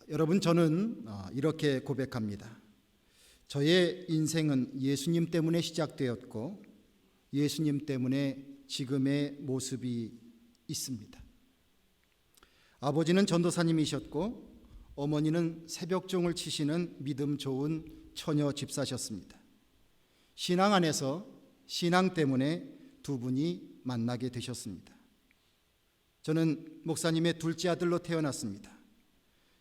여러분, 저는 이렇게 고백합니다. 저의 인생은 예수님 때문에 시작되었고 예수님 때문에 지금의 모습이 있습니다. 아버지는 전도사님이셨고 어머니는 새벽종을 치시는 믿음 좋은 처녀 집사셨습니다. 신앙 안에서 신앙 때문에 두 분이 만나게 되셨습니다. 저는 목사님의 둘째 아들로 태어났습니다.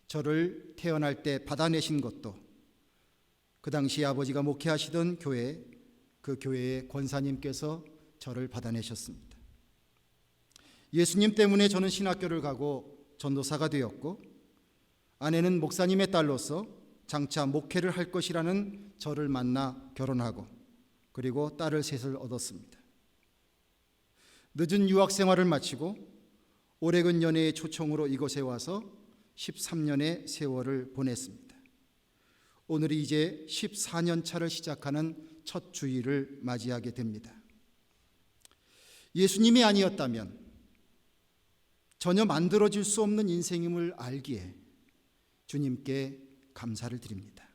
저를 태어날 때 받아내신 것도 그 당시 아버지가 목회하시던 교회, 그 교회의 권사님께서 저를 받아내셨습니다. 예수님 때문에 저는 신학교를 가고 전도사가 되었고, 아내는 목사님의 딸로서 장차 목회를 할 것이라는 저를 만나 결혼하고, 그리고 딸을 셋을 얻었습니다. 늦은 유학 생활을 마치고 오레곤 연회의 초청으로 이곳에 와서 13년의 세월을 보냈습니다. 오늘이 이제 14년 차를 시작하는 첫 주일을 맞이하게 됩니다. 예수님이 아니었다면 전혀 만들어질 수 없는 인생임을 알기에 주님께 감사를 드립니다.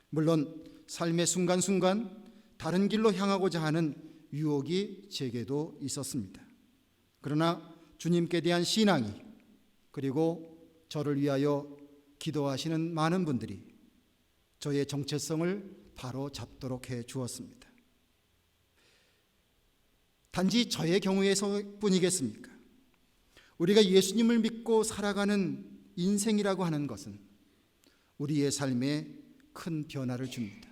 물론 삶의 순간순간 다른 길로 향하고자 하는 유혹이 제게도 있었습니다. 그러나 주님께 대한 신앙이, 그리고 저를 위하여 기도하시는 많은 분들이 저의 정체성을 바로 잡도록 해 주었습니다. 단지 저의 경우에서뿐이겠습니까? 우리가 예수님을 믿고 살아가는 인생이라고 하는 것은 우리의 삶에 큰 변화를 줍니다.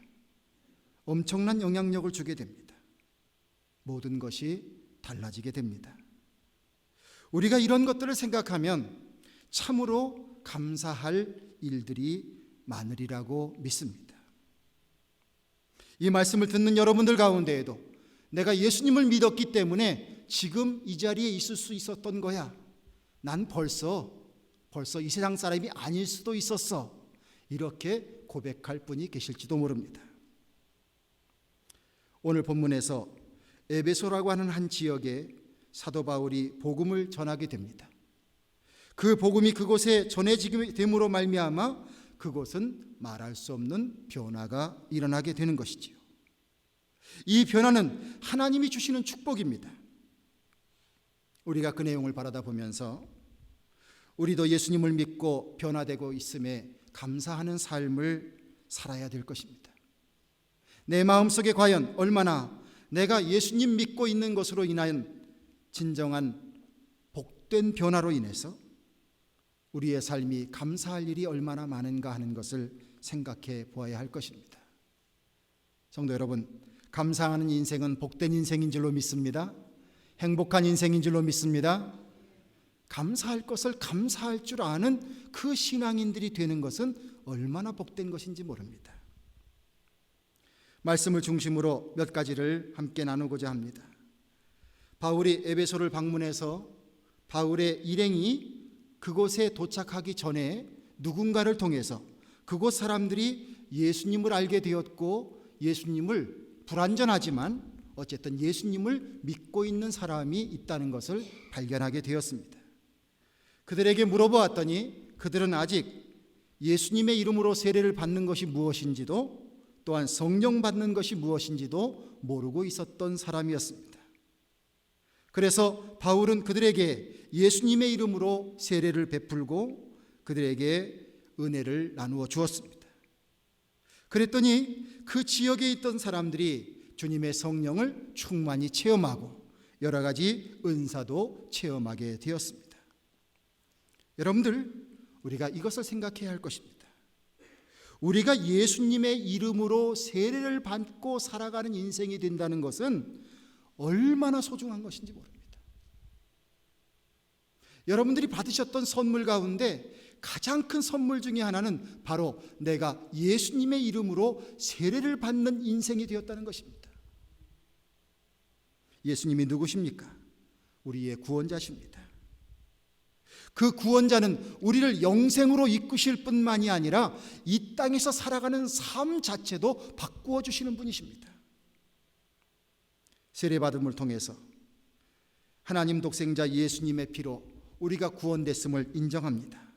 엄청난 영향력을 주게 됩니다. 모든 것이 달라지게 됩니다. 우리가 이런 것들을 생각하면 참으로 감사할 일들이 많으리라고 믿습니다. 이 말씀을 듣는 여러분들 가운데에도 내가 예수님을 믿었기 때문에 지금 이 자리에 있을 수 있었던 거야. 난 벌써 이 세상 사람이 아닐 수도 있었어. 이렇게 고백할 분이 계실지도 모릅니다. 오늘 본문에서 에베소라고 하는 한 지역에 사도 바울이 복음을 전하게 됩니다. 그 복음이 그곳에 전해지게 됨으로 말미암아 그곳은 말할 수 없는 변화가 일어나게 되는 것이지요. 이 변화는 하나님이 주시는 축복입니다. 우리가 그 내용을 바라다 보면서 우리도 예수님을 믿고 변화되고 있음에 감사하는 삶을 살아야 될 것입니다. 내 마음속에 과연 얼마나 내가 예수님 믿고 있는 것으로 인한 진정한 복된 변화로 인해서 우리의 삶이 감사할 일이 얼마나 많은가 하는 것을 생각해 보아야 할 것입니다. 성도 여러분, 감사하는 인생은 복된 인생인 줄로 믿습니다. 행복한 인생인 줄로 믿습니다. 감사할 것을 감사할 줄 아는 그 신앙인들이 되는 것은 얼마나 복된 것인지 모릅니다. 말씀을 중심으로 몇 가지를 함께 나누고자 합니다. 바울이 에베소를 방문해서 바울의 일행이 그곳에 도착하기 전에 누군가를 통해서 그곳 사람들이 예수님을 알게 되었고, 예수님을 불완전하지만 어쨌든 예수님을 믿고 있는 사람이 있다는 것을 발견하게 되었습니다. 그들에게 물어보았더니 그들은 아직 예수님의 이름으로 세례를 받는 것이 무엇인지도, 또한 성령 받는 것이 무엇인지도 모르고 있었던 사람이었습니다. 그래서 바울은 그들에게 예수님의 이름으로 세례를 베풀고 그들에게 은혜를 나누어 주었습니다. 그랬더니 그 지역에 있던 사람들이 주님의 성령을 충만히 체험하고 여러 가지 은사도 체험하게 되었습니다. 여러분들, 우리가 이것을 생각해야 할 것입니다. 우리가 예수님의 이름으로 세례를 받고 살아가는 인생이 된다는 것은 얼마나 소중한 것인지 모릅니다. 여러분들이 받으셨던 선물 가운데 가장 큰 선물 중에 하나는 바로 내가 예수님의 이름으로 세례를 받는 인생이 되었다는 것입니다. 예수님이 누구십니까? 우리의 구원자십니다. 그 구원자는 우리를 영생으로 이끄실 뿐만이 아니라 이 땅에서 살아가는 삶 자체도 바꾸어 주시는 분이십니다. 세례받음을 통해서 하나님 독생자 예수님의 피로 우리가 구원됐음을 인정합니다.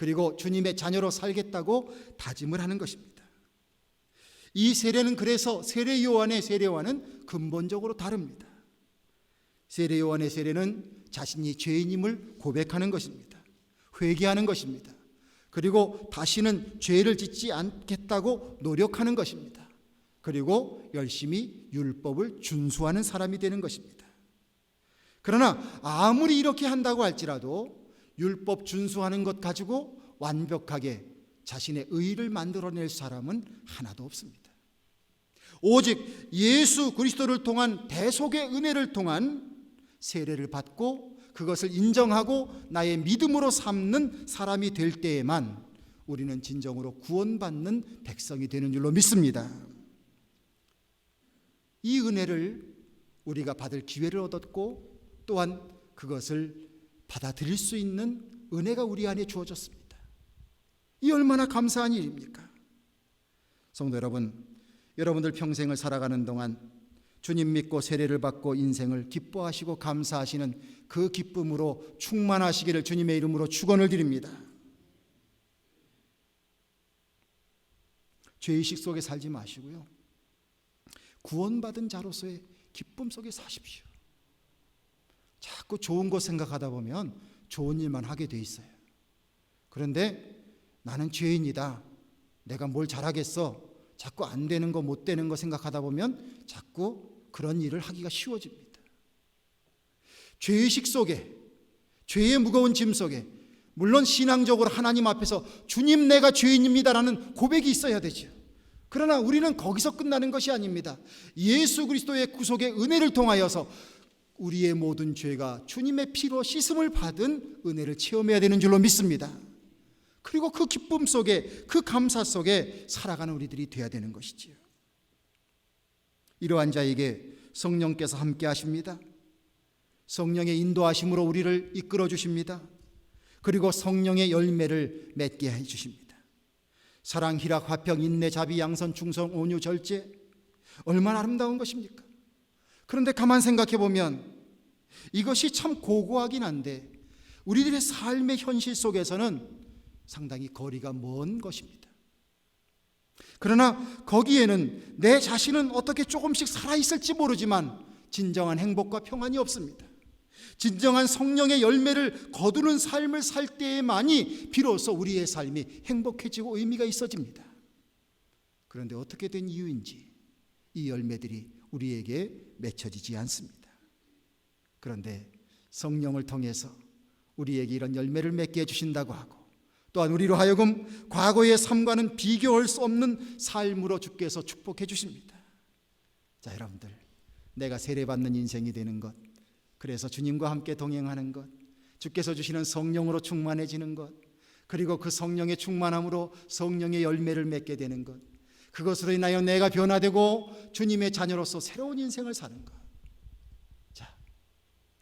그리고 주님의 자녀로 살겠다고 다짐을 하는 것입니다. 이 세례는 그래서 세례 요한의 세례와는 근본적으로 다릅니다. 세례 요한의 세례는 자신이 죄인임을 고백하는 것입니다. 회개하는 것입니다. 그리고 다시는 죄를 짓지 않겠다고 노력하는 것입니다. 그리고 열심히 율법을 준수하는 사람이 되는 것입니다. 그러나 아무리 이렇게 한다고 할지라도 율법 준수하는 것 가지고 완벽하게 자신의 의를 만들어낼 사람은 하나도 없습니다. 오직 예수 그리스도를 통한 대속의 은혜를 통한 세례를 받고 그것을 인정하고 나의 믿음으로 삼는 사람이 될 때에만 우리는 진정으로 구원받는 백성이 되는 줄로 믿습니다. 이 은혜를 우리가 받을 기회를 얻었고 또한 그것을 받아들일 수 있는 은혜가 우리 안에 주어졌습니다. 이 얼마나 감사한 일입니까? 성도 여러분, 여러분들 평생을 살아가는 동안 주님 믿고 세례를 받고 인생을 기뻐하시고 감사하시는 그 기쁨으로 충만하시기를 주님의 이름으로 축원을 드립니다. 죄의식 속에 살지 마시고요, 구원받은 자로서의 기쁨 속에 사십시오. 자꾸 좋은 것 생각하다 보면 좋은 일만 하게 돼 있어요. 그런데 나는 죄인이다, 내가 뭘 잘하겠어, 자꾸 안 되는 거 못 되는 거 생각하다 보면 자꾸 그런 일을 하기가 쉬워집니다. 죄의식 속에, 죄의 무거운 짐 속에, 물론 신앙적으로 하나님 앞에서 주님 내가 죄인입니다라는 고백이 있어야 되죠. 그러나 우리는 거기서 끝나는 것이 아닙니다. 예수 그리스도의 구속의 은혜를 통하여서 우리의 모든 죄가 주님의 피로 씻음을 받은 은혜를 체험해야 되는 줄로 믿습니다. 그리고 그 기쁨 속에, 그 감사 속에 살아가는 우리들이 되어야 되는 것이지요. 이러한 자에게 성령께서 함께 하십니다. 성령의 인도하심으로 우리를 이끌어 주십니다. 그리고 성령의 열매를 맺게 해 주십니다. 사랑, 희락, 화평, 인내, 자비, 양선, 충성, 온유, 절제, 얼마나 아름다운 것입니까? 그런데 가만 생각해 보면 이것이 참 고고하긴 한데 우리들의 삶의 현실 속에서는 상당히 거리가 먼 것입니다. 그러나 거기에는 내 자신은 어떻게 조금씩 살아있을지 모르지만 진정한 행복과 평안이 없습니다. 진정한 성령의 열매를 거두는 삶을 살 때에만이 비로소 우리의 삶이 행복해지고 의미가 있어집니다. 그런데 어떻게 된 이유인지 이 열매들이 우리에게 맺혀지지 않습니다. 그런데 성령을 통해서 우리에게 이런 열매를 맺게 해주신다고 하고 또한 우리로 하여금 과거의 삶과는 비교할 수 없는 삶으로 주께서 축복해 주십니다. 자, 여러분들, 내가 세례받는 인생이 되는 것, 그래서 주님과 함께 동행하는 것, 주께서 주시는 성령으로 충만해지는 것, 그리고 그 성령의 충만함으로 성령의 열매를 맺게 되는 것, 그것으로 인하여 내가 변화되고 주님의 자녀로서 새로운 인생을 사는 것. 자,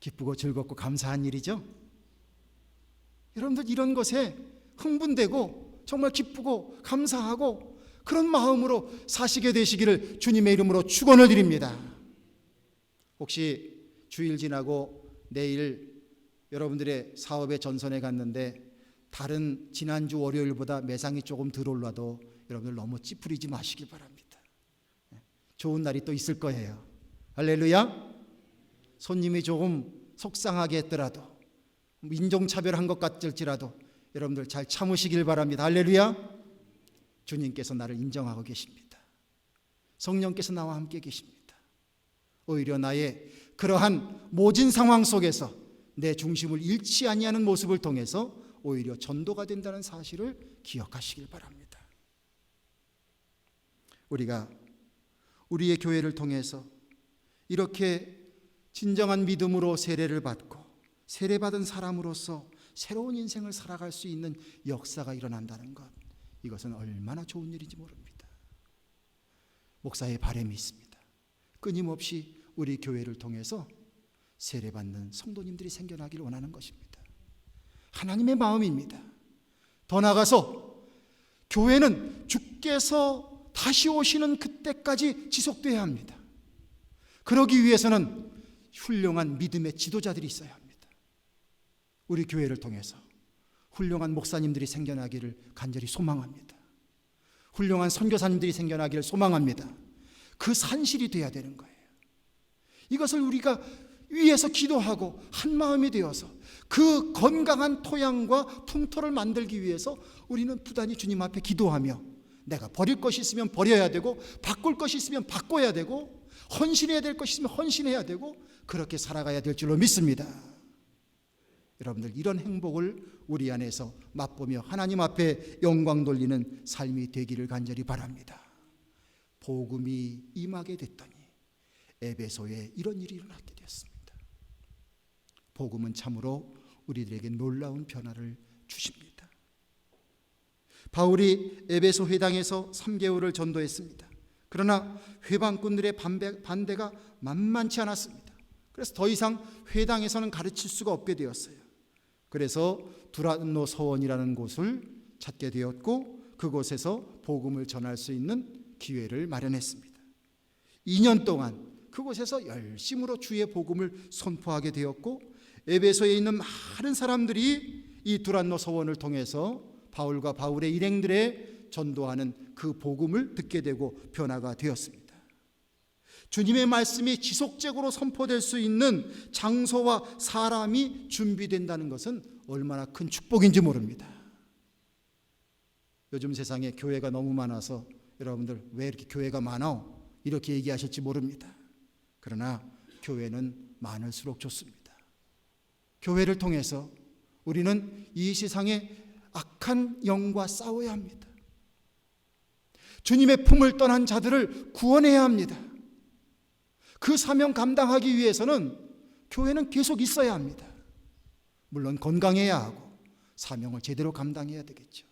기쁘고 즐겁고 감사한 일이죠. 여러분들 이런 것에 흥분되고 정말 기쁘고 감사하고 그런 마음으로 사시게 되시기를 주님의 이름으로 축원을 드립니다. 혹시 주일 지나고 내일 여러분들의 사업의 전선에 갔는데 다른 지난주 월요일보다 매상이 조금 덜 올라도 여러분들 너무 찌푸리지 마시기 바랍니다. 좋은 날이 또 있을 거예요. 할렐루야. 손님이 조금 속상하게 했더라도, 인종차별한 것 같을지라도 여러분들 잘 참으시길 바랍니다. 할렐루야. 주님께서 나를 인정하고 계십니다. 성령께서 나와 함께 계십니다. 오히려 나의 그러한 모진 상황 속에서 내 중심을 잃지 아니하는 모습을 통해서 오히려 전도가 된다는 사실을 기억하시길 바랍니다. 우리가 우리의 교회를 통해서 이렇게 진정한 믿음으로 세례를 받고 세례받은 사람으로서 새로운 인생을 살아갈 수 있는 역사가 일어난다는 것, 이것은 얼마나 좋은 일인지 모릅니다. 목사의 바람이 있습니다. 끊임없이 우리 교회를 통해서 세례받는 성도님들이 생겨나기를 원하는 것입니다. 하나님의 마음입니다. 더 나아가서 교회는 주께서 다시 오시는 그때까지 지속돼야 합니다. 그러기 위해서는 훌륭한 믿음의 지도자들이 있어야 합니다. 우리 교회를 통해서 훌륭한 목사님들이 생겨나기를 간절히 소망합니다. 훌륭한 선교사님들이 생겨나기를 소망합니다. 그 산실이 돼야 되는 거예요. 이것을 우리가 위에서 기도하고 한 마음이 되어서 그 건강한 토양과 풍토를 만들기 위해서 우리는 부단히 주님 앞에 기도하며 내가 버릴 것이 있으면 버려야 되고 바꿀 것이 있으면 바꿔야 되고 헌신해야 될 것이 있으면 헌신해야 되고 그렇게 살아가야 될 줄로 믿습니다. 여러분들 이런 행복을 우리 안에서 맛보며 하나님 앞에 영광 돌리는 삶이 되기를 간절히 바랍니다. 복음이 임하게 됐더니 에베소에 이런 일이 일어나게 되었습니다. 복음은 참으로 우리들에게 놀라운 변화를 주십니다. 바울이 에베소 회당에서 3개월을 전도했습니다. 그러나 회방꾼들의 반대가 만만치 않았습니다. 그래서 더 이상 회당에서는 가르칠 수가 없게 되었어요. 그래서 두란노 서원이라는 곳을 찾게 되었고 그곳에서 복음을 전할 수 있는 기회를 마련했습니다. 2년 동안 그곳에서 열심으로 주의 복음을 선포하게 되었고 에베소에 있는 많은 사람들이 이 두란노 서원을 통해서 바울과 바울의 일행들의 전도하는 그 복음을 듣게 되고 변화가 되었습니다. 주님의 말씀이 지속적으로 선포될 수 있는 장소와 사람이 준비된다는 것은 얼마나 큰 축복인지 모릅니다. 요즘 세상에 교회가 너무 많아서 여러분들 왜 이렇게 교회가 많아? 이렇게 얘기하실지 모릅니다. 그러나 교회는 많을수록 좋습니다. 교회를 통해서 우리는 이 세상의 악한 영과 싸워야 합니다. 주님의 품을 떠난 자들을 구원해야 합니다. 그 사명 감당하기 위해서는 교회는 계속 있어야 합니다. 물론 건강해야 하고 사명을 제대로 감당해야 되겠죠.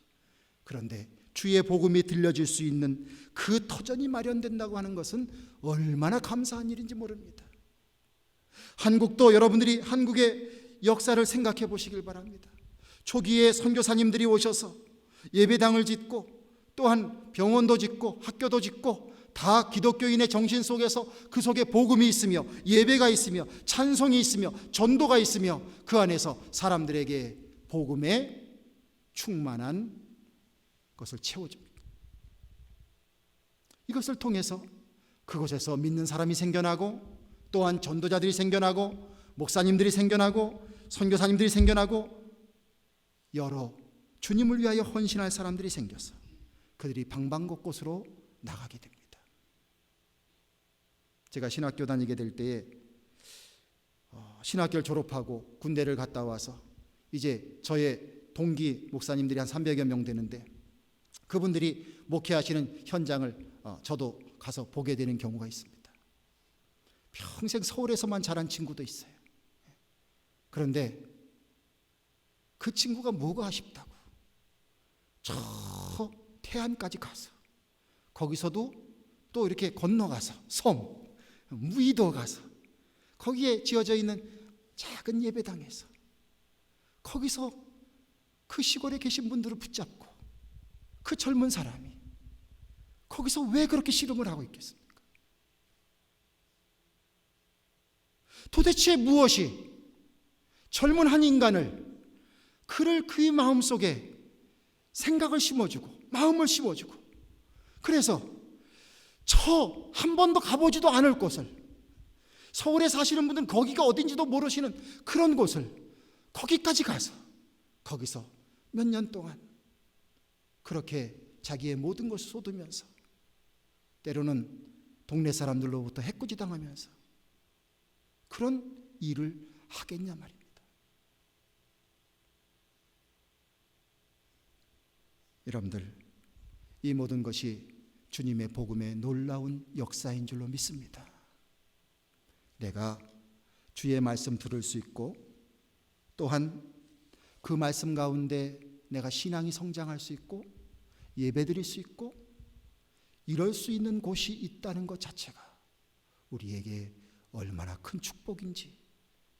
그런데 주의 복음이 들려질 수 있는 그 터전이 마련된다고 하는 것은 얼마나 감사한 일인지 모릅니다. 한국도 여러분들이 한국의 역사를 생각해 보시길 바랍니다. 초기에 선교사님들이 오셔서 예배당을 짓고 또한 병원도 짓고 학교도 짓고 다 기독교인의 정신 속에서 그 속에 복음이 있으며 예배가 있으며 찬송이 있으며 전도가 있으며 그 안에서 사람들에게 복음에 충만한 것을 채워줍니다. 이것을 통해서 그곳에서 믿는 사람이 생겨나고 또한 전도자들이 생겨나고 목사님들이 생겨나고 선교사님들이 생겨나고 여러 주님을 위하여 헌신할 사람들이 생겨서 그들이 방방곳곳으로 나가게 됩니다. 제가 신학교 다니게 될 때에 신학교를 졸업하고 군대를 갔다 와서 이제 저의 동기 목사님들이 한 300여 명 되는데 그분들이 목회하시는 현장을 저도 가서 보게 되는 경우가 있습니다. 평생 서울에서만 자란 친구도 있어요. 그런데 그 친구가 뭐가 아쉽다고 저 태안까지 가서 거기서도 또 이렇게 건너가서 섬 무의도 가서 거기에 지어져 있는 작은 예배당에서 거기서 그 시골에 계신 분들을 붙잡고 그 젊은 사람이 거기서 왜 그렇게 씨름을 하고 있겠습니까? 도대체 무엇이 젊은 한 인간을 그를 그의 마음속에 생각을 심어주고 마음을 심어주고 그래서 저 한 번도 가보지도 않을 곳을 서울에 사시는 분들은 거기가 어딘지도 모르시는 그런 곳을 거기까지 가서 거기서 몇 년 동안 그렇게 자기의 모든 것을 쏟으면서 때로는 동네 사람들로부터 해코지당하면서 그런 일을 하겠냐 말입니다. 여러분들 이 모든 것이 주님의 복음의 놀라운 역사인 줄로 믿습니다. 내가 주의 말씀 들을 수 있고 또한 그 말씀 가운데 내가 신앙이 성장할 수 있고 예배드릴 수 있고 이럴 수 있는 곳이 있다는 것 자체가 우리에게 얼마나 큰 축복인지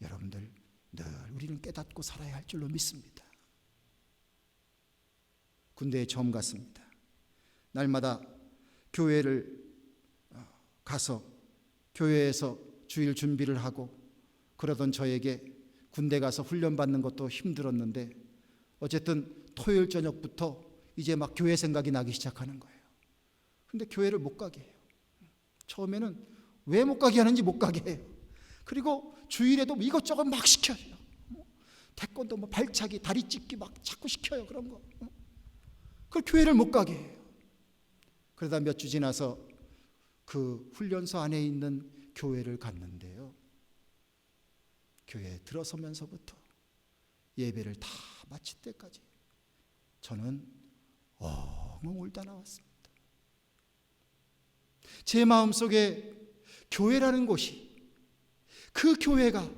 여러분들 늘 우리는 깨닫고 살아야 할 줄로 믿습니다. 군대에 처음 갔습니다. 날마다 교회를 가서 교회에서 주일 준비를 하고 그러던 저에게 군대 가서 훈련받는 것도 힘들었는데 어쨌든 토요일 저녁부터 이제 막 교회 생각이 나기 시작하는 거예요. 그런데 교회를 못 가게 해요. 처음에는 왜 못 가게 하는지 못 가게 해요. 그리고 주일에도 이것저것 막 시켜요. 태권도 뭐 발차기, 다리 찢기 막 자꾸 시켜요. 그런 거. 그 교회를 못 가게 해요. 그러다 몇 주 지나서 그 훈련소 안에 있는 교회를 갔는데요. 교회에 들어서면서부터 예배를 다 마칠 때까지 저는 엉엉 울다 나왔습니다. 제 마음속에 교회라는 곳이, 그 교회가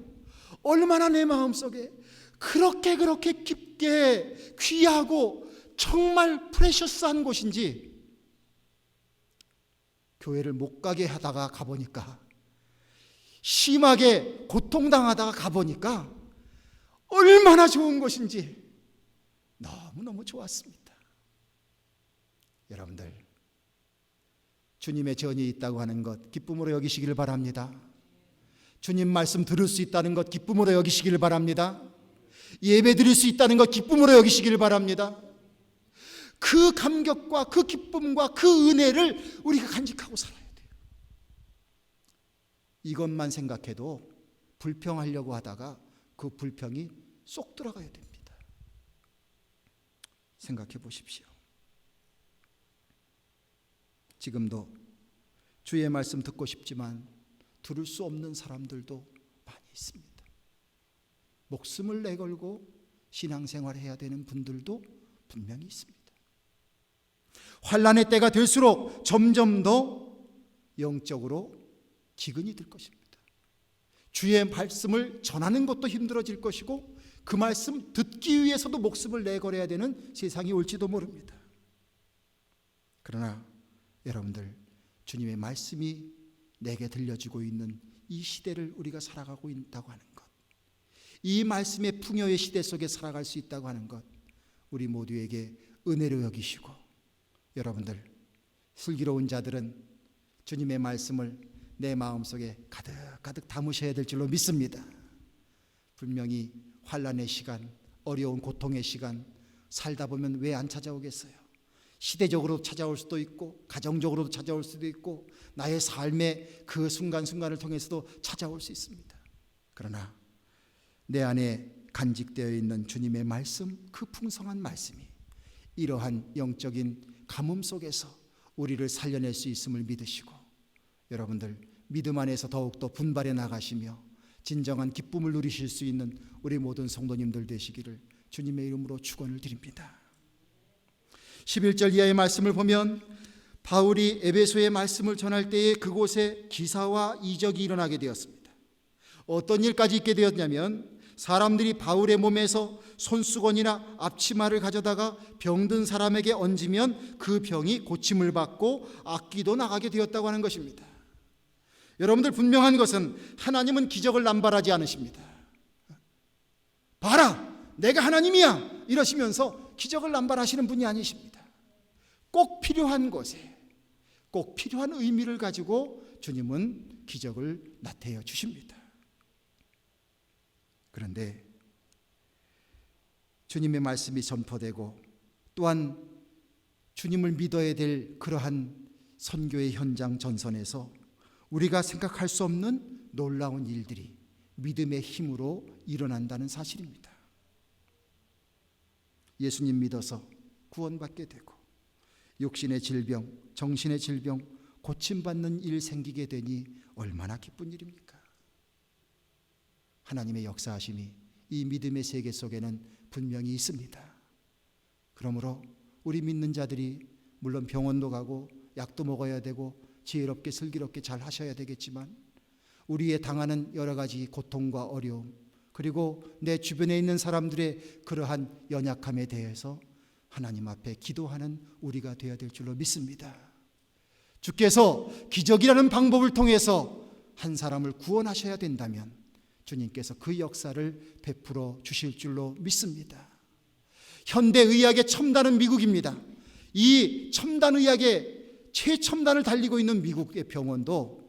얼마나 내 마음속에 그렇게 깊게 귀하고 정말 프레셔스한 곳인지, 교회를 못 가게 하다가 가보니까, 심하게 고통당하다가 가보니까 얼마나 좋은 곳인지 너무너무 좋았습니다. 여러분들, 주님의 전이 있다고 하는 것 기쁨으로 여기시기를 바랍니다. 주님 말씀 들을 수 있다는 것 기쁨으로 여기시기를 바랍니다. 예배 드릴 수 있다는 것 기쁨으로 여기시기를 바랍니다. 그 감격과 그 기쁨과 그 은혜를 우리가 간직하고 살아야 돼요. 이것만 생각해도 불평하려고 하다가 그 불평이 쏙 들어가야 됩니다. 생각해 보십시오. 지금도 주의 말씀 듣고 싶지만 들을 수 없는 사람들도 많이 있습니다. 목숨을 내걸고 신앙생활을 해야 되는 분들도 분명히 있습니다. 환난의 때가 될수록 점점 더 영적으로 기근이 될 것입니다. 주의 말씀을 전하는 것도 힘들어질 것이고, 그 말씀 듣기 위해서도 목숨을 내걸어야 되는 세상이 올지도 모릅니다. 그러나 여러분들, 주님의 말씀이 내게 들려지고 있는 이 시대를 우리가 살아가고 있다고 하는 것, 이 말씀의 풍요의 시대 속에 살아갈 수 있다고 하는 것, 우리 모두에게 은혜로 여기시고, 여러분들, 슬기로운 자들은 주님의 말씀을 내 마음속에 가득 담으셔야 될 줄로 믿습니다. 분명히 환난의 시간, 어려운 고통의 시간 살다 보면 왜 안 찾아오겠어요? 시대적으로 찾아올 수도 있고, 가정적으로도 찾아올 수도 있고, 나의 삶의 그 순간순간을 통해서도 찾아올 수 있습니다. 그러나 내 안에 간직되어 있는 주님의 말씀, 그 풍성한 말씀이 이러한 영적인 가뭄 속에서 우리를 살려낼 수 있음을 믿으시고, 여러분들 믿음 안에서 더욱더 분발해 나가시며 진정한 기쁨을 누리실 수 있는 우리 모든 성도님들 되시기를 주님의 이름으로 축원을 드립니다. 11절 이하의 말씀을 보면, 바울이 에베소의 말씀을 전할 때에 그곳에 기사와 이적이 일어나게 되었습니다. 어떤 일까지 있게 되었냐면, 사람들이 바울의 몸에서 손수건이나 앞치마를 가져다가 병든 사람에게 얹으면 그 병이 고침을 받고 악기도 나가게 되었다고 하는 것입니다. 여러분들, 분명한 것은 하나님은 기적을 남발하지 않으십니다. 봐라, 내가 하나님이야 이러시면서 기적을 남발하시는 분이 아니십니다. 꼭 필요한 곳에, 꼭 필요한 의미를 가지고 주님은 기적을 나타내 주십니다. 그런데 주님의 말씀이 전파되고, 또한 주님을 믿어야 될 그러한 선교의 현장 전선에서 우리가 생각할 수 없는 놀라운 일들이 믿음의 힘으로 일어난다는 사실입니다. 예수님 믿어서 구원받게 되고, 육신의 질병, 정신의 질병 고침받는 일 생기게 되니 얼마나 기쁜 일입니까? 하나님의 역사하심이 이 믿음의 세계 속에는 분명히 있습니다. 그러므로 우리 믿는 자들이 물론 병원도 가고 약도 먹어야 되고 지혜롭게 슬기롭게 잘 하셔야 되겠지만, 우리의 당하는 여러 가지 고통과 어려움, 그리고 내 주변에 있는 사람들의 그러한 연약함에 대해서 하나님 앞에 기도하는 우리가 되어야 될 줄로 믿습니다. 주께서 기적이라는 방법을 통해서 한 사람을 구원하셔야 된다면 주님께서 그 역사를 베풀어 주실 줄로 믿습니다. 현대의학의 첨단은 미국입니다. 이 첨단의학의 최첨단을 달리고 있는 미국의 병원도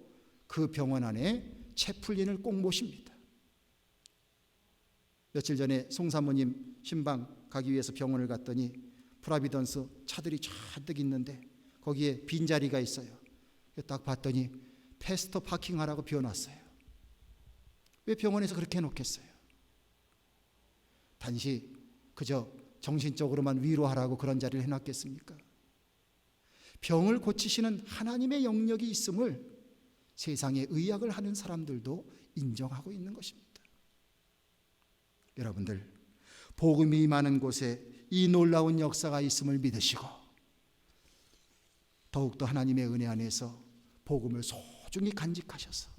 그 병원 안에 채플린을 꼭 모십니다. 며칠 전에 송 사모님 신방 가기 위해서 병원을 갔더니 프라비던스 차들이 잔뜩 있는데 거기에 빈자리가 있어요. 딱 봤더니 패스터 파킹하라고 비워놨어요. 왜 병원에서 그렇게 해놓겠어요? 단지 그저 정신적으로만 위로하라고 그런 자리를 해놨겠습니까? 병을 고치시는 하나님의 영역이 있음을 세상에 의학을 하는 사람들도 인정하고 있는 것입니다. 여러분들, 복음이 많은 곳에 이 놀라운 역사가 있음을 믿으시고 더욱더 하나님의 은혜 안에서 복음을 소중히 간직하셔서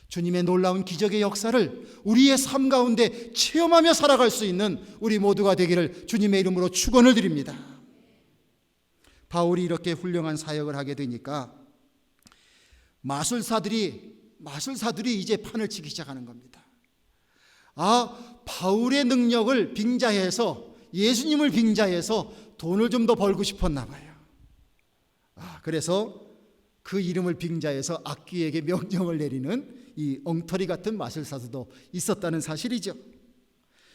주님의 놀라운 기적의 역사를 우리의 삶 가운데 체험하며 살아갈 수 있는 우리 모두가 되기를 주님의 이름으로 축원을 드립니다. 바울이 이렇게 훌륭한 사역을 하게 되니까 마술사들이 이제 판을 치기 시작하는 겁니다. 바울의 능력을 빙자해서, 예수님을 빙자해서 돈을 좀 더 벌고 싶었나 봐요. 그래서 그 이름을 빙자해서 악귀에게 명령을 내리는 이 엉터리 같은 마술사도 있었다는 사실이죠.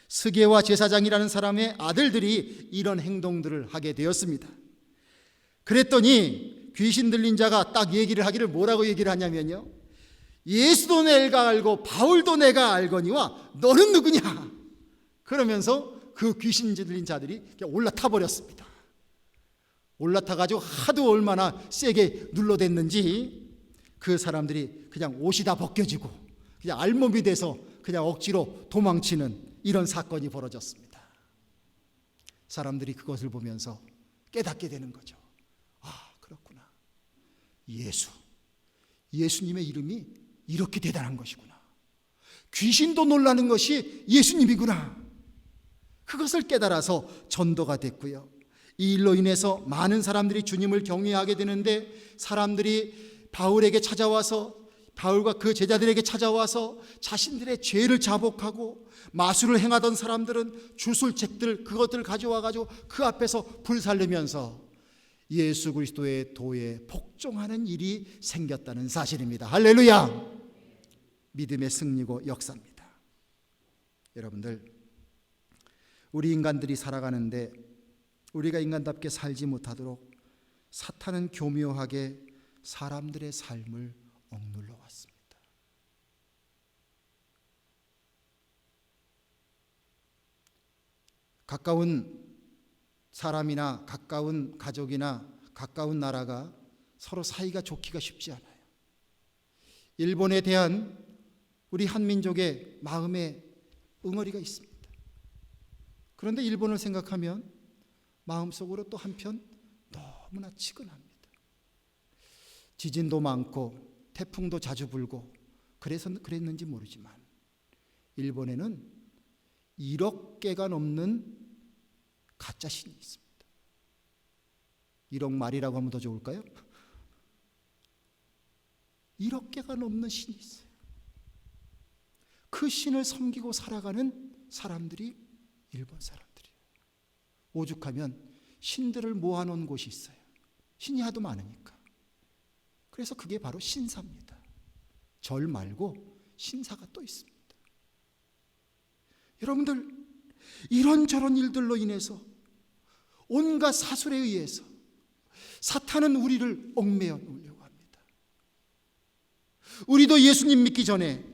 스게와 제사장이라는 사람의 아들들이 이런 행동들을 하게 되었습니다. 그랬더니 귀신 들린 자가 딱 얘기를 하기를 뭐라고 얘기를 하냐면요, 예수도 내가 알고 바울도 내가 알거니와 너는 누구냐? 그러면서 그 귀신 들린 자들이 그냥 올라타 버렸습니다. 올라타가지고 하도 얼마나 세게 눌러댔는지 그 사람들이 그냥 옷이 다 벗겨지고 그냥 알몸이 돼서 그냥 억지로 도망치는 이런 사건이 벌어졌습니다. 사람들이 그것을 보면서 깨닫게 되는 거죠. 그렇구나. 예수님의 이름이 이렇게 대단한 것이구나. 귀신도 놀라는 것이 예수님이구나. 그것을 깨달아서 전도가 됐고요. 이 일로 인해서 많은 사람들이 주님을 경외하게 되는데, 사람들이 바울에게 찾아와서, 바울과 그 제자들에게 찾아와서 자신들의 죄를 자복하고, 마술을 행하던 사람들은 주술책들 그것들을 가져와 가지고 그 앞에서 불살르면서 예수 그리스도의 도에 복종하는 일이 생겼다는 사실입니다. 할렐루야. 믿음의 승리고 역사입니다. 여러분들, 우리 인간들이 살아가는데 우리가 인간답게 살지 못하도록 사탄은 교묘하게 사람들의 삶을 억눌러 왔습니다. 가까운 사람이나 가까운 가족이나 가까운 나라가 서로 사이가 좋기가 쉽지 않아요. 일본에 대한 우리 한민족의 마음에 응어리가 있습니다. 그런데 일본을 생각하면 마음속으로 또 한편 너무나 치근합니다. 지진도 많고 태풍도 자주 불고 그래서 그랬는지 모르지만 일본에는 1억 개가 넘는 가짜 신이 있습니다. 1억 마리라고 하면 더 좋을까요? 1억 개가 넘는 신이 있어요. 그 신을 섬기고 살아가는 사람들이 일본 사람들이에요. 오죽하면 신들을 모아놓은 곳이 있어요. 신이 하도 많으니까. 그래서 그게 바로 신사입니다. 절 말고 신사가 또 있습니다. 여러분들, 이런저런 일들로 인해서 온갖 사술에 의해서 사탄은 우리를 얽매여 놓으려고 합니다. 우리도 예수님 믿기 전에,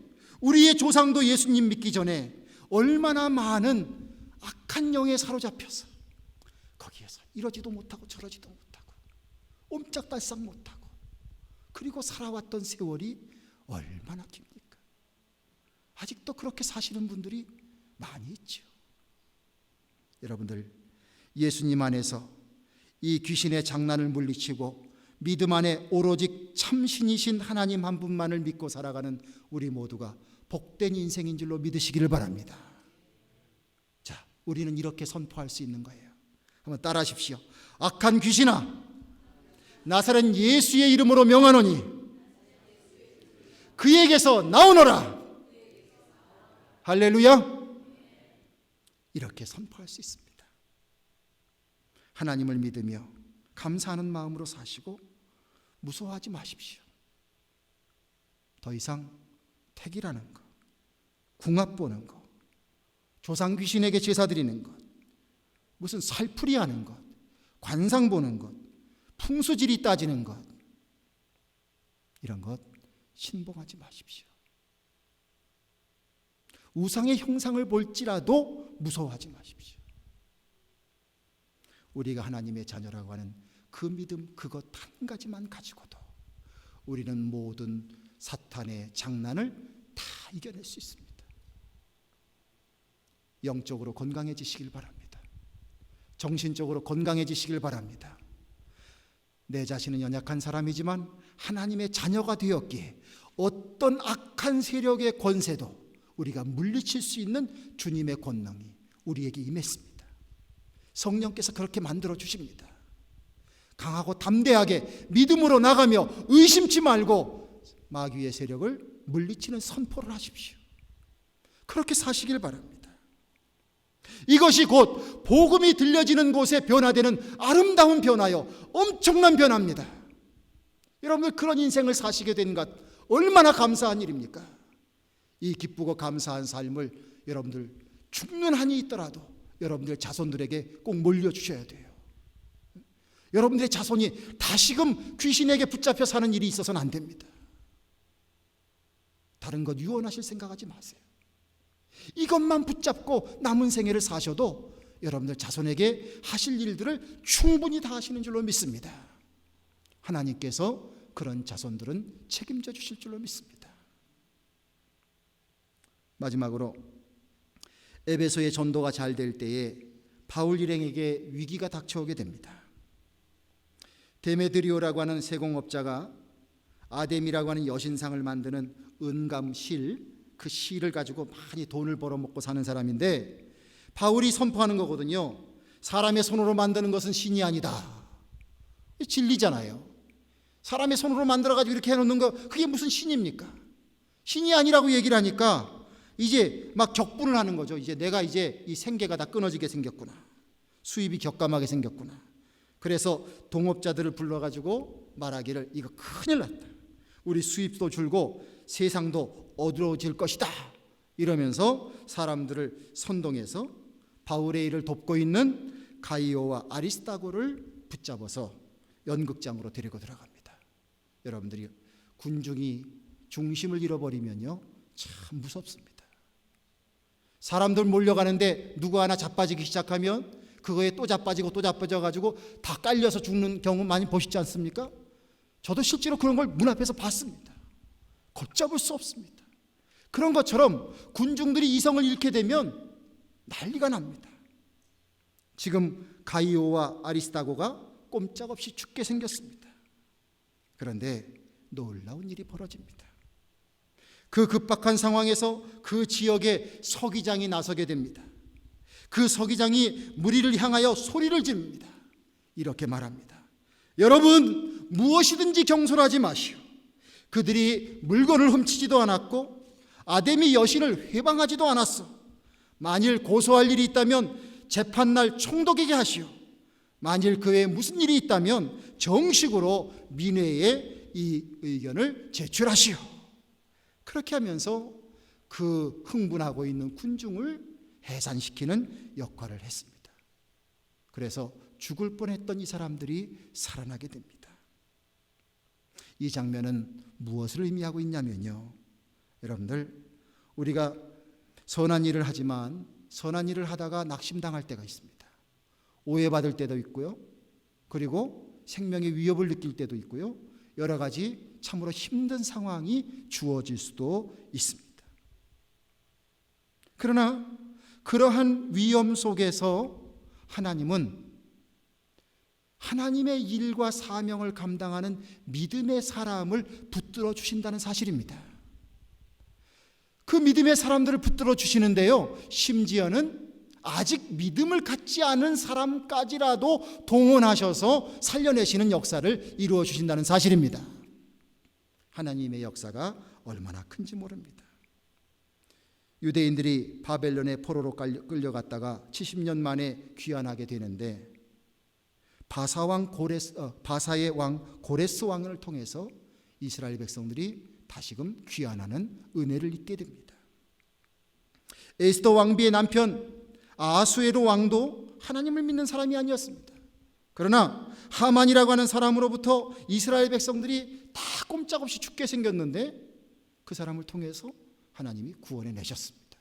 우리의 조상도 예수님 믿기 전에 얼마나 많은 악한 영에 사로잡혀서 거기에서 이러지도 못하고 저러지도 못하고 옴짝달싹 못하고 그리고 살아왔던 세월이 얼마나 깁니까? 아직도 그렇게 사시는 분들이 많이 있죠. 여러분들, 예수님 안에서 이 귀신의 장난을 물리치고 믿음 안에 오로지 참신이신 하나님 한 분만을 믿고 살아가는 우리 모두가 복된 인생인 줄로 믿으시기를 바랍니다. 자, 우리는 이렇게 선포할 수 있는 거예요. 한번 따라하십시오. 악한 귀신아, 나사렛 예수의 이름으로 명하노니 그에게서 나오너라. 할렐루야. 이렇게 선포할 수 있습니다. 하나님을 믿으며 감사하는 마음으로 사시고 무서워하지 마십시오. 더 이상 택이라는 것, 궁합 보는 것, 조상 귀신에게 제사 드리는 것, 무슨 살풀이하는 것, 관상 보는 것, 풍수지리 따지는 것, 이런 것 신봉하지 마십시오. 우상의 형상을 볼지라도 무서워하지 마십시오. 우리가 하나님의 자녀라고 하는 그 믿음, 그것 한 가지만 가지고도 우리는 모든 사탄의 장난을 다 이겨낼 수 있습니다. 영적으로 건강해지시길 바랍니다. 정신적으로 건강해지시길 바랍니다. 내 자신은 연약한 사람이지만 하나님의 자녀가 되었기에 어떤 악한 세력의 권세도 우리가 물리칠 수 있는 주님의 권능이 우리에게 임했습니다. 성령께서 그렇게 만들어 주십니다. 강하고 담대하게 믿음으로 나가며 의심치 말고 마귀의 세력을 물리치는 선포를 하십시오. 그렇게 사시길 바랍니다. 이것이 곧 복음이 들려지는 곳에 변화되는 아름다운 변화요, 엄청난 변화입니다. 여러분들 그런 인생을 사시게 된 것 얼마나 감사한 일입니까? 이 기쁘고 감사한 삶을 여러분들 죽는 한이 있더라도 여러분들 자손들에게 꼭 물려주셔야 돼요. 여러분들의 자손이 다시금 귀신에게 붙잡혀 사는 일이 있어서는 안 됩니다. 다른 것 유언하실 생각하지 마세요. 이것만 붙잡고 남은 생애를 사셔도 여러분들 자손에게 하실 일들을 충분히 다 하시는 줄로 믿습니다. 하나님께서 그런 자손들은 책임져 주실 줄로 믿습니다. 마지막으로 에베소의 전도가 잘 될 때에 바울 일행에게 위기가 닥쳐오게 됩니다. 데메드리오라고 하는 세공업자가 아데미라고 하는 여신상을 만드는 은감실, 그 실을 가지고 많이 돈을 벌어먹고 사는 사람인데 바울이 선포하는 거거든요. 사람의 손으로 만드는 것은 신이 아니다. 진리잖아요. 사람의 손으로 만들어가지고 이렇게 해놓는 거 그게 무슨 신입니까? 신이 아니라고 얘기를 하니까 이제 막 격분을 하는 거죠. 이제 내가 이제 이 생계가 다 끊어지게 생겼구나. 수입이 격감하게 생겼구나. 그래서 동업자들을 불러가지고 말하기를 이거 큰일 났다. 우리 수입도 줄고 세상도 어두워질 것이다. 이러면서 사람들을 선동해서 바울의 일을 돕고 있는 가이오와 아리스타고를 붙잡아서 연극장으로 데리고 들어갑니다. 여러분들이 군중이 중심을 잃어버리면요 참 무섭습니다. 사람들 몰려가는데 누구 하나 자빠지기 시작하면 그거에 또 자빠지고 또 자빠져가지고 다 깔려서 죽는 경우 많이 보시지 않습니까? 저도 실제로 그런 걸 문 앞에서 봤습니다. 걷잡을 수 없습니다. 그런 것처럼 군중들이 이성을 잃게 되면 난리가 납니다. 지금 가이오와 아리스타고가 꼼짝없이 죽게 생겼습니다. 그런데 놀라운 일이 벌어집니다. 그 급박한 상황에서 그 지역에 서기장이 나서게 됩니다. 그 서기장이 무리를 향하여 소리를 지릅니다. 이렇게 말합니다. 여러분, 무엇이든지 경솔하지 마시오. 그들이 물건을 훔치지도 않았고 아데미 여신을 회방하지도 않았어. 만일 고소할 일이 있다면 재판날 총독에게 하시오. 만일 그 외에 무슨 일이 있다면 정식으로 민회에 이 의견을 제출하시오. 그렇게 하면서 그 흥분하고 있는 군중을 해산시키는 역할을 했습니다. 그래서 죽을 뻔했던 이 사람들이 살아나게 됩니다. 이 장면은 무엇을 의미하고 있냐면요, 여러분들, 우리가 선한 일을 하지만 선한 일을 하다가 낙심당할 때가 있습니다. 오해받을 때도 있고요, 그리고 생명의 위협을 느낄 때도 있고요, 여러 가지 참으로 힘든 상황이 주어질 수도 있습니다. 그러나 그러한 위험 속에서 하나님은 하나님의 일과 사명을 감당하는 믿음의 사람을 붙들어 주신다는 사실입니다. 그 믿음의 사람들을 붙들어 주시는데요, 심지어는 아직 믿음을 갖지 않은 사람까지라도 동원하셔서 살려내시는 역사를 이루어 주신다는 사실입니다. 하나님의 역사가 얼마나 큰지 모릅니다. 유대인들이 바벨론의 포로로 끌려갔다가 70년 만에 귀환하게 되는데 바사의 왕 고레스 왕을 통해서 이스라엘 백성들이 다시금 귀환하는 은혜를 잊게 됩니다. 에스더 왕비의 남편 아하수에로 왕도 하나님을 믿는 사람이 아니었습니다. 그러나 하만이라고 하는 사람으로부터 이스라엘 백성들이 다 꼼짝없이 죽게 생겼는데 그 사람을 통해서 하나님이 구원해 내셨습니다.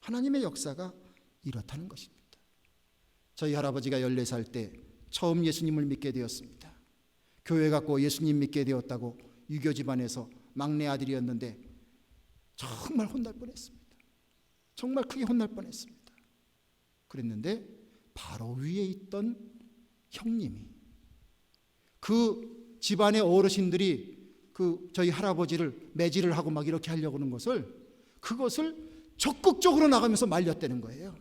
하나님의 역사가 이렇다는 것입니다. 저희 할아버지가 14살 때 처음 예수님을 믿게 되었습니다. 교회 갔고 예수님 믿게 되었다고 유교 집안에서 막내 아들이었는데 정말 혼날 뻔했습니다. 정말 크게 혼날 뻔했습니다. 그랬는데 바로 위에 있던 형님이, 그 집안의 어르신들이 저희 할아버지를 매질을 하고 막 이렇게 하려고 하는 그것을 적극적으로 나가면서 말렸다는 거예요.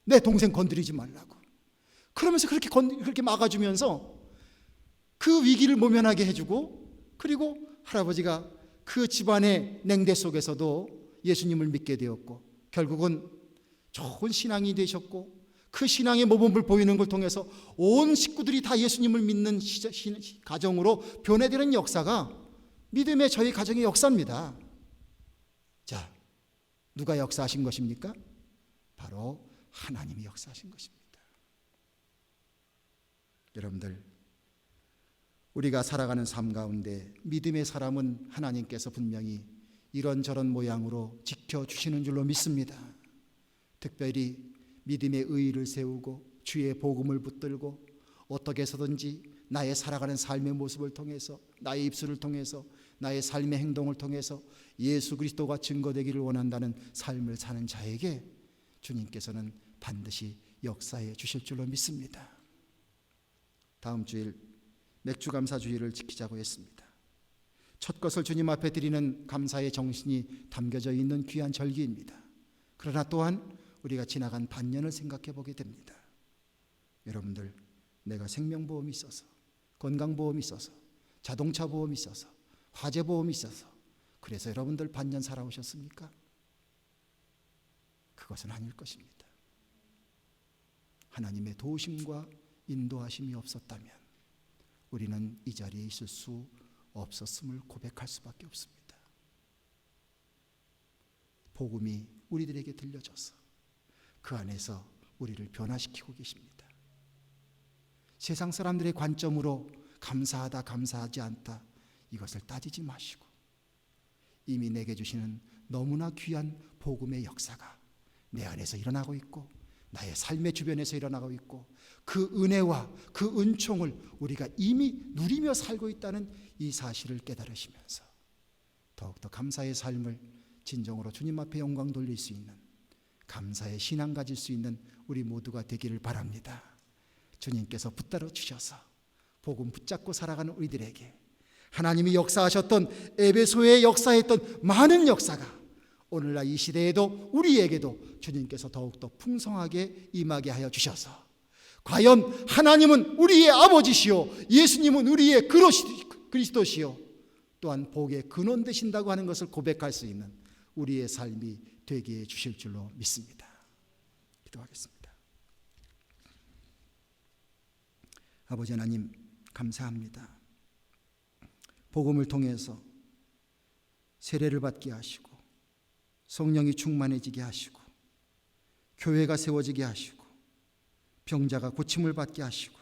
내 동생 건드리지 말라고. 그러면서 그렇게 막아주면서 그 위기를 모면하게 해주고, 그리고 할아버지가 그 집안의 냉대 속에서도 예수님을 믿게 되었고, 결국은 좋은 신앙이 되셨고, 그 신앙의 모범을 보이는 걸 통해서 온 식구들이 다 예수님을 믿는 가정으로 변해되는 역사가 믿음의 저희 가정의 역사입니다. 자, 누가 역사하신 것입니까? 바로 하나님이 역사하신 것입니다. 여러분들, 우리가 살아가는 삶 가운데 믿음의 사람은 하나님께서 분명히 이런저런 모양으로 지켜주시는 줄로 믿습니다. 특별히 믿음의 의의를 세우고 주의 복음을 붙들고 어떻게 해서든지 나의 살아가는 삶의 모습을 통해서, 나의 입술을 통해서, 나의 삶의 행동을 통해서 예수 그리스도가 증거되기를 원한다는 삶을 사는 자에게 주님께서는 반드시 역사해 주실 줄로 믿습니다. 다음 주일 맥주감사주의를 지키자고 했습니다. 첫 것을 주님 앞에 드리는 감사의 정신이 담겨져 있는 귀한 절기입니다. 그러나 또한 우리가 지나간 반년을 생각해 보게 됩니다. 여러분들, 내가 생명보험이 있어서, 건강보험이 있어서, 자동차 보험이 있어서, 화재보험이 있어서 그래서 여러분들 반년 살아오셨습니까? 그것은 아닐 것입니다. 하나님의 도우심과 인도하심이 없었다면 우리는 이 자리에 있을 수 없었음을 고백할 수밖에 없습니다. 복음이 우리들에게 들려져서 그 안에서 우리를 변화시키고 계십니다. 세상 사람들의 관점으로 감사하다, 감사하지 않다, 이것을 따지지 마시고 이미 내게 주시는 너무나 귀한 복음의 역사가 내 안에서 일어나고 있고 나의 삶의 주변에서 일어나고 있고 그 은혜와 그 은총을 우리가 이미 누리며 살고 있다는 이 사실을 깨달으시면서 더욱더 감사의 삶을 진정으로 주님 앞에 영광 돌릴 수 있는, 감사의 신앙 가질 수 있는 우리 모두가 되기를 바랍니다. 주님께서 붙들어 주셔서 복음 붙잡고 살아가는 우리들에게 하나님이 역사하셨던, 에베소에 역사했던 많은 역사가 오늘날 이 시대에도 우리에게도 주님께서 더욱더 풍성하게 임하게 하여 주셔서 과연 하나님은 우리의 아버지시요 예수님은 우리의 그리스도시요 또한 복의 근원 되신다고 하는 것을 고백할 수 있는 우리의 삶이 되게 해 주실 줄로 믿습니다. 기도하겠습니다. 아버지 하나님, 감사합니다. 복음을 통해서 세례를 받게 하시고 성령이 충만해지게 하시고 교회가 세워지게 하시고 병자가 고침을 받게 하시고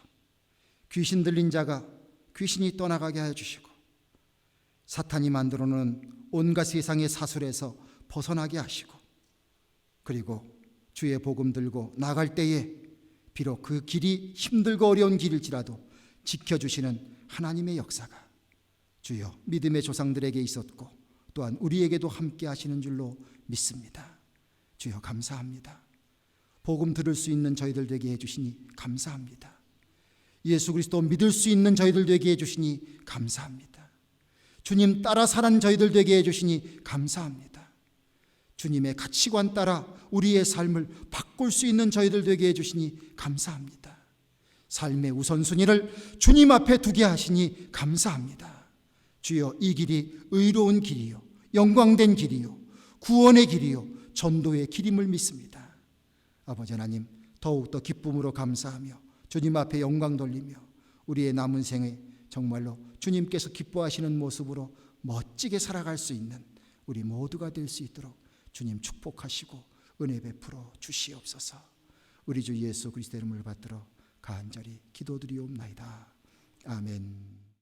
귀신 들린 자가 귀신이 떠나가게 하여 주시고 사탄이 만들어 놓은 온갖 세상의 사술에서 벗어나게 하시고 그리고 주의 복음 들고 나갈 때에 비록 그 길이 힘들고 어려운 길일지라도 지켜주시는 하나님의 역사가 주여 믿음의 조상들에게 있었고 또한 우리에게도 함께 하시는 줄로 믿습니다. 주여 감사합니다. 복음 들을 수 있는 저희들 되게 해주시니 감사합니다. 예수 그리스도 믿을 수 있는 저희들 되게 해주시니 감사합니다. 주님 따라 사는 저희들 되게 해주시니 감사합니다. 주님의 가치관 따라 우리의 삶을 바꿀 수 있는 저희들 되게 해주시니 감사합니다. 삶의 우선순위를 주님 앞에 두게 하시니 감사합니다. 주여 이 길이 의로운 길이요 영광된 길이요 구원의 길이요 전도의 길임을 믿습니다. 아버지 하나님, 더욱더 기쁨으로 감사하며 주님 앞에 영광 돌리며 우리의 남은 생에 정말로 주님께서 기뻐하시는 모습으로 멋지게 살아갈 수 있는 우리 모두가 될 수 있도록 주님 축복하시고 은혜 베풀어 주시옵소서. 우리 주 예수 그리스도의 이름을 받들어 간절히 기도드리옵나이다. 아멘.